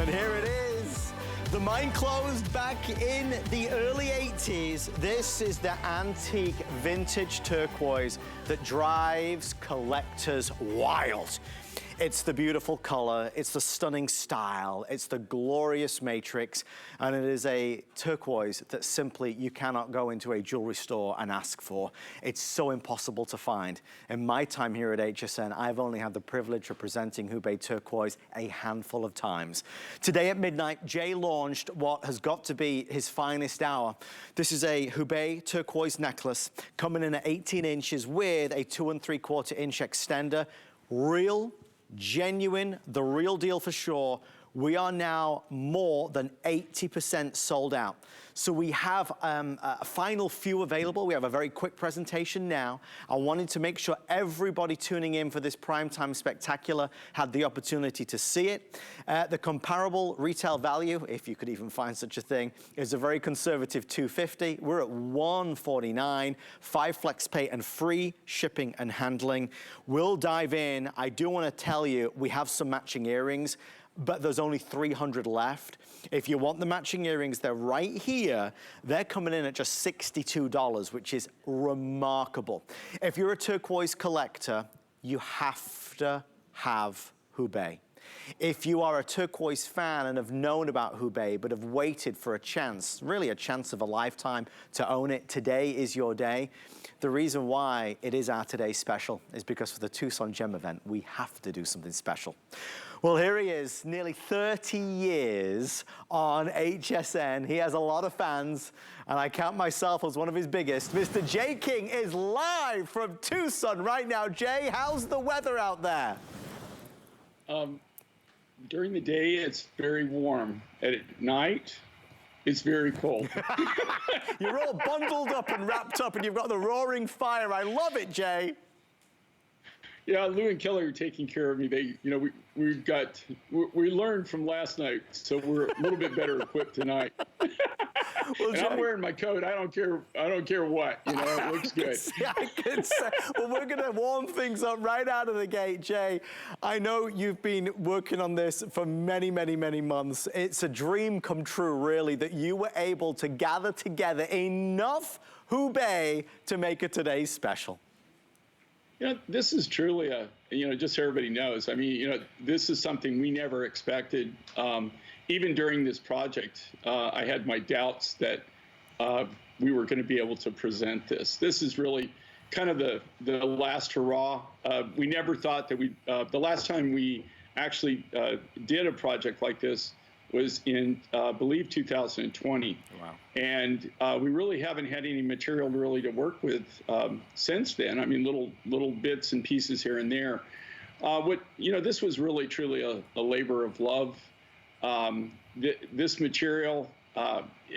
And here it is. The mine closed back in the early 80s. This is the antique vintage turquoise that drives collectors wild. It's the beautiful color, it's the stunning style, it's the glorious matrix, and it is a turquoise that simply you cannot go into a jewelry store and ask for. It's so impossible to find. In my time here at HSN, I've only had the privilege of presenting Hubei Turquoise a handful of times. Today at midnight, Jay launched what has got to be his finest hour. This is a Hubei Turquoise necklace coming in at 18 inches with a 2 3/4 inch extender. Real, genuine, the real deal for sure. We are now more than 80% sold out. So we have a final few available. We have a very quick presentation now. I wanted to make sure everybody tuning in for this primetime spectacular had the opportunity to see it. The comparable retail value, if you could even find such a thing, is a very conservative $250. We're at $149, 5 flex pay and free shipping and handling. We'll dive in. I do want to tell you, we have some matching earrings, but there's only 300 left. If you want the matching earrings, they're right here. They're coming in at just $62, which is remarkable. If you're a turquoise collector, you have to have Hubei. If you are a turquoise fan and have known about Hubei but have waited for a chance, really a chance of a lifetime to own it, today is your day. The reason why it is our today's special is because for the Tucson Gem event, we have to do something special. Well, here he is, nearly 30 years on HSN. He has a lot of fans, and I count myself as one of his biggest. Mr. Jay King is live from Tucson right now. Jay, how's the weather out there? During the day, it's very warm. At night, it's very cold. You're all bundled up and wrapped up, and you've got the roaring fire. I love it, Jay. Yeah, Lou and Kelly are taking care of me. They, you know, we learned from last night, so we're a little bit better equipped tonight. Well, and I'm wearing my coat. I don't care what. You know, it looks good. I can say. Well, we're going to warm things up right out of the gate, Jay. I know you've been working on this for many, many, many months. It's a dream come true, really, that you were able to gather together enough Hubei to make it today's special. You know, this is truly a, you know, just so everybody knows, I mean, you know, this is something we never expected. Even during this project, I had my doubts that we were going to be able to present this. This is really kind of the last hurrah. We never thought that the last time we actually did a project like this was in, I believe, 2020. Wow. And we really haven't had any material really to work with since then. I mean, little bits and pieces here and there. You know, this was really, truly a labor of love. This material,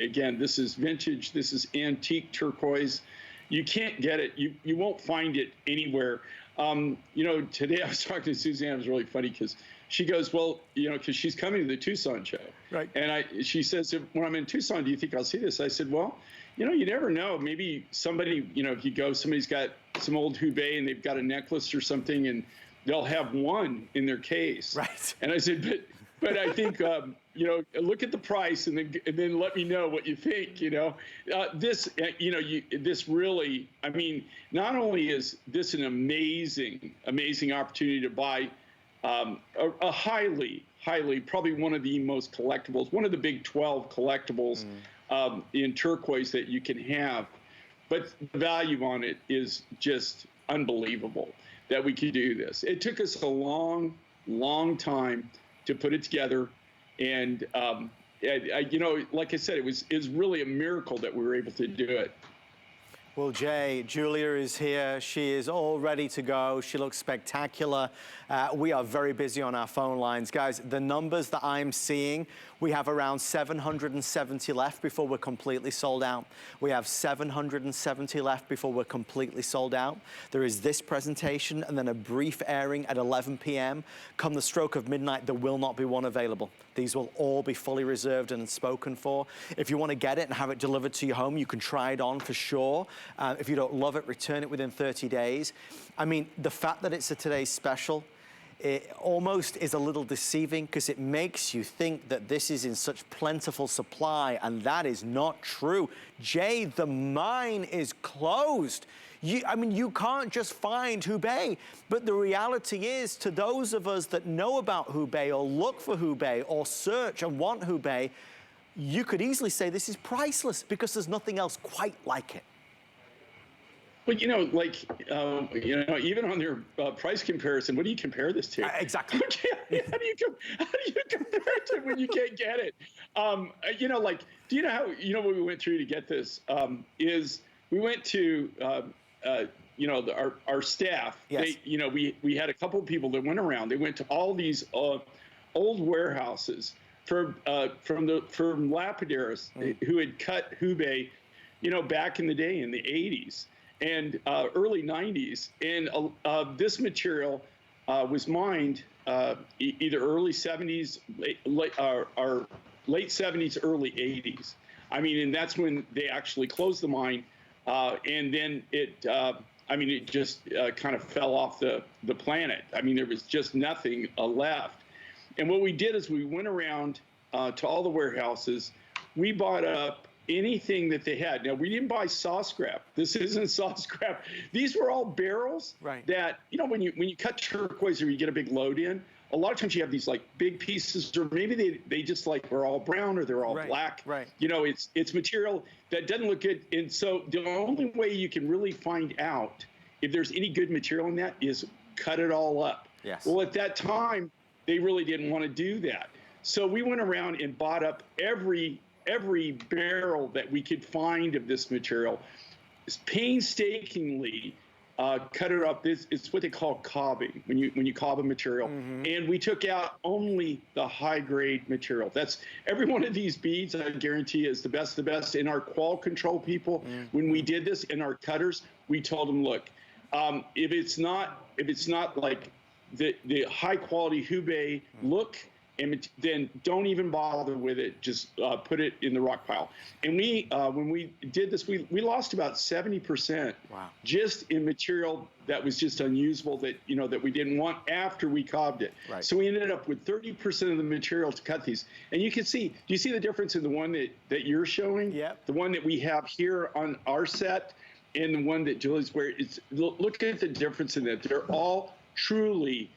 again, this is vintage, this is antique turquoise. You can't get it, you won't find it anywhere. You know, today I was talking to Suzanne. It was really funny because she goes, well, you know, because she's coming to the Tucson show. Right. And she says, when I'm in Tucson, do you think I'll see this? I said, well, you know, you never know. Maybe somebody, you know, if you go, somebody's got some old Hubei and they've got a necklace or something and they'll have one in their case. Right. And I said, but I think, you know, look at the price and then let me know what you think, you know. This, you know, this really, I mean, not only is this an amazing, amazing opportunity to buy a highly, probably one of the most collectibles, one of the big 12 collectibles in turquoise that you can have. But the value on it is just unbelievable that we could do this. It took us a long, long time to put it together. And, you know, like I said, it was really a miracle that we were able to do it. Well, Jay, Julia is here. She is all ready to go. She looks spectacular. We are very busy on our phone lines. Guys, the numbers that I'm seeing, we have around 770 left before we're completely sold out. We have 770 left before we're completely sold out. There is this presentation and then a brief airing at 11 p.m. Come the stroke of midnight, there will not be one available. These will all be fully reserved and spoken for. If you want to get it and have it delivered to your home, you can try it on for sure. If you don't love it, return it within 30 days. I mean, the fact that it's a today's special, it almost is a little deceiving because it makes you think that this is in such plentiful supply, and that is not true. Jay, the mine is closed. I mean, you can't just find Hubei, but the reality is, to those of us that know about Hubei or look for Hubei or search and want Hubei, you could easily say this is priceless because there's nothing else quite like it. But like, even on their price comparison, what do you compare this to? Exactly. How do you compare it to when you can't get it? Like, do you know how, what we went through to get this? Is we went to, our staff. Yes. We had a couple of people that went around. They went to all these old warehouses from lapidaries who had cut Hubei, back in the day in the 80s. And early 90s, and this material was mined either early 70s, or late 70s, early 80s. I mean, and that's when they actually closed the mine, and then it just kind of fell off the planet. I mean, there was just nothing left. And what we did is we went around to all the warehouses. We bought up anything that they had. Now, we didn't buy saw scrap. This isn't saw scrap. These were all barrels that, when you cut turquoise or you get a big load in, a lot of times you have these like big pieces, or maybe they just like are all brown or they're all black. Right. It's material that doesn't look good. And so the only way you can really find out if there's any good material in that is cut it all up. Yes. Well, at that time, they really didn't want to do that. So we went around and bought up every barrel that we could find of this material, painstakingly cut it up. It's what they call cobbing, when you cob a material. And we took out only the high-grade material. That's every one of these beads, I guarantee, is the best of the best. In our qual control people, when we did this, in our cutters, we told them, look, if it's not like the high-quality Hubei look, and then don't even bother with it. Just put it in the rock pile. And we, when we did this, we lost about 70% just in material that was just unusable, that that we didn't want after we cobbed it. Right. So we ended up with 30% of the material to cut these. And you can see, do you see the difference in the one that you're showing? Yep. The one that we have here on our set and the one that Julie's wearing. Look at the difference in that. They're all truly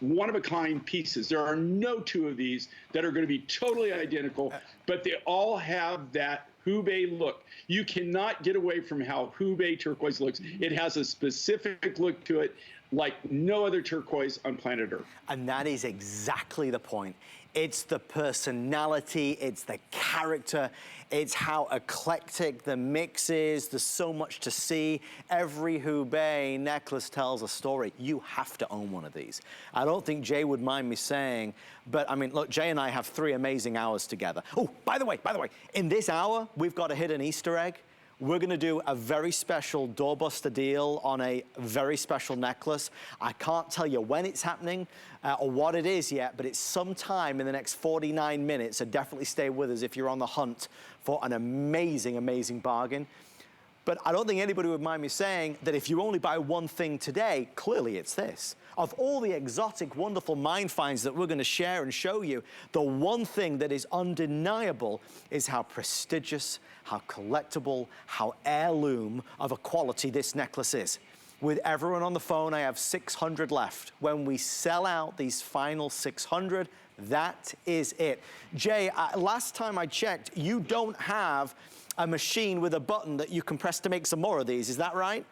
one-of-a-kind pieces. There are no two of these that are going to be totally identical, but they all have that Hubei look. You cannot get away from how Hubei turquoise looks. It has a specific look to it like no other turquoise on planet Earth. And that is exactly the point. It's the personality, it's the character, it's how eclectic the mix is. There's so much to see. Every Hubei necklace tells a story. You have to own one of these. I don't think Jay would mind me saying, but I mean, look, Jay and I have 3 amazing hours together. Oh, by the way, in this hour, we've got a hidden Easter egg. We're gonna do a very special doorbuster deal on a very special necklace. I can't tell you when it's happening or what it is yet, but it's sometime in the next 49 minutes, so definitely stay with us if you're on the hunt for an amazing, amazing bargain. But I don't think anybody would mind me saying that if you only buy one thing today, clearly it's this. Of all the exotic, wonderful mine finds that we're gonna share and show you, the one thing that is undeniable is how prestigious, how collectible, how heirloom of a quality this necklace is. With everyone on the phone, I have 600 left. When we sell out these final 600, that is it. Jay, last time I checked, you don't have a machine with a button that you can press to make some more of these, is that right?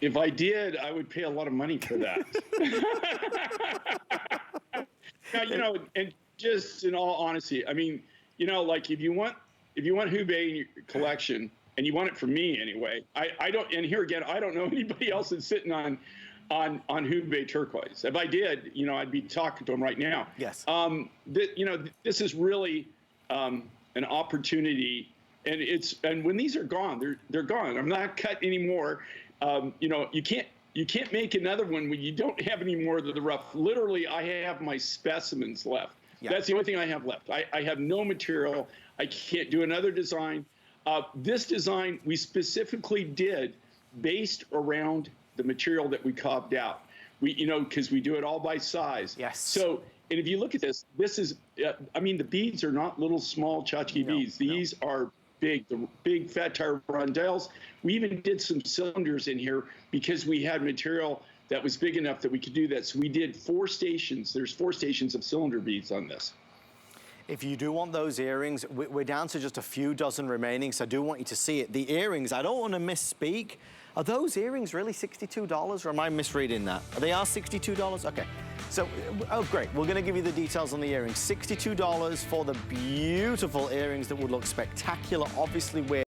If I did, I would pay a lot of money for that. Now, and just in all honesty, I mean, like if you want Hubei in your collection, and you want it from me anyway, I don't, and here again, I don't know anybody else that's sitting on Hubei turquoise. If I did, I'd be talking to them right now. Yes. This is really an opportunity, and when these are gone, they're gone. I'm not cutting anymore. You can't make another one when you don't have any more of the rough. Literally, I have my specimens left. Yeah. That's the only thing I have left. I have no material. I can't do another design. This design we specifically did based around the material that we carved out. We, you know, because we do it all by size. Yes. So, and if you look at this, this is, I mean, the beads are not little small tchotchke beads. These are big, the big fat tire rondelles. We even did some cylinders in here because we had material that was big enough that we could do that. So we did 4 stations. There's 4 stations of cylinder beads on this. If you do want those earrings, we're down to just a few dozen remaining, so I do want you to see it. The earrings, I don't want to misspeak. Are those earrings really $62, or am I misreading that? They are $62? Okay. So, oh great, we're gonna give you the details on the earrings. $62 for the beautiful earrings that would look spectacular, obviously we're